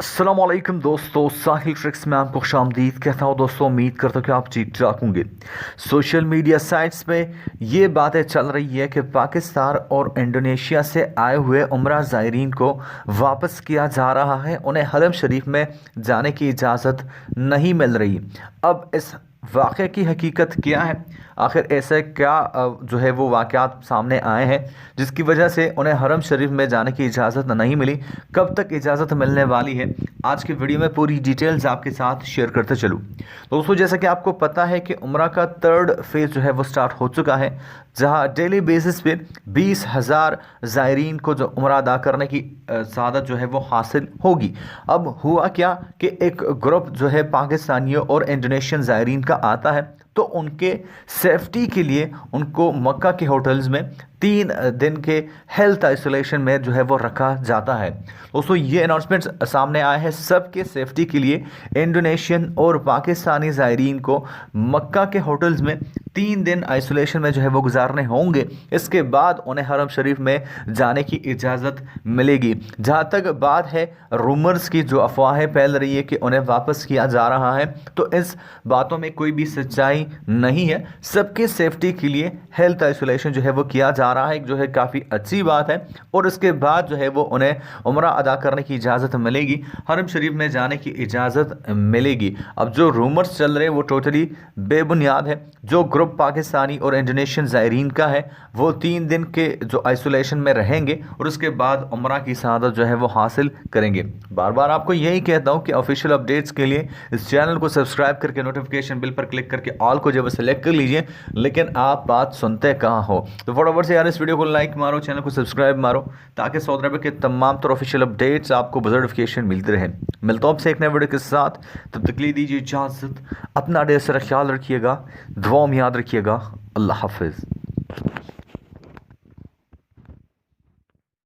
अस्सलामुअलैकुम दोस्तों, साहिल ट्रिक्स में आपको खुशामदीद कहता हूँ। दोस्तों, उम्मीद करता हूँ कि आप ठीक ठाक होंगे। सोशल मीडिया साइट्स पे ये बातें चल रही है कि पाकिस्तान और इंडोनेशिया से आए हुए उम्रा ज़ायरीन को वापस किया जा रहा है, उन्हें हरम शरीफ में जाने की इजाज़त नहीं मिल रही। अब इस वाक़े की हकीकत क्या है, आखिर ऐसे क्या जो है वो वाक़यात सामने आए हैं जिसकी वजह से उन्हें हरम शरीफ में जाने की इजाज़त नहीं मिली, कब तक इजाज़त मिलने वाली है, आज की वीडियो में पूरी डिटेल्स आपके साथ शेयर करते चलूँ। दोस्तों, जैसा कि आपको पता है कि उम्रा का 3rd फेज़ जो है वो स्टार्ट हो चुका है, जहां डेली बेसिस पे 20,000 ज़ायरीन को जो उम्रा अदा करने की सआदत जो है वो हासिल होगी। अब हुआ क्या कि एक ग्रुप जो है पाकिस्तानियों और इंडोनेशियन ज़ायरीन का आता है, तो उनके सेफ्टी के लिए उनको मक्का के होटल्स में 3 दिन के हेल्थ आइसोलेशन में जो है वो रखा जाता है। दोस्तों, ये अनाउंसमेंट सामने आया है सबके सेफ्टी के लिए। इंडोनेशियन और पाकिस्तानी ज़ायरीन को मक्का के होटल्स में 3 दिन आइसोलेशन में जो है वो गुजारने होंगे, इसके बाद उन्हें हरम शरीफ में जाने की इजाज़त मिलेगी। जहाँ तक बात है रूमर्स की, जो अफवाहें फैल रही है कि उन्हें वापस किया जा रहा है, तो इस बातों में कोई भी सच्चाई नहीं है। सबके सेफ्टी के लिए हेल्थ आइसोलेशन जो है वो किया जा रहा है, जो है काफ़ी अच्छी बात है। और उसके बाद जो है वो उन्हें उम्रा अदा करने की इजाज़त मिलेगी, हरम शरीफ में जाने की इजाज़त मिलेगी। अब जो रूमर्स चल रहे हैं वो टोटली बेबुनियाद है। जो ग्रुप पाकिस्तानी और इंडोनेशियन ज़ायरीन का है वो 3 दिन के जो आइसोलेशन में रहेंगे और उसके बाद उम्रा की सआदत जो है वो हासिल करेंगे। बार बार आपको यही कहता हूँ कि ऑफिशियल अपडेट्स के लिए इस चैनल को सब्सक्राइब करके नोटिफिकेशन बिल पर क्लिक करके ऑल को जो है सेलेक्ट कर लीजिए, लेकिन आप बात सुनते कहाँ हो। तो फटाफट से यार इस वीडियो को लाइक मारो, चैनल को सब्सक्राइब मारो, ताकि सऊदी अरब के तमाम तरह ऑफिशियल अपडेट्स आपको नोटिफिकेशन मिलते रहे। मिलता हूँ आपसे एक नए वीडियो के साथ, तब तक ले दीजिए इजाज़त। अपना ढेर सारा ख्याल रखिएगा, दुआ में याद रखिएगा। अल्लाह हाफिज़।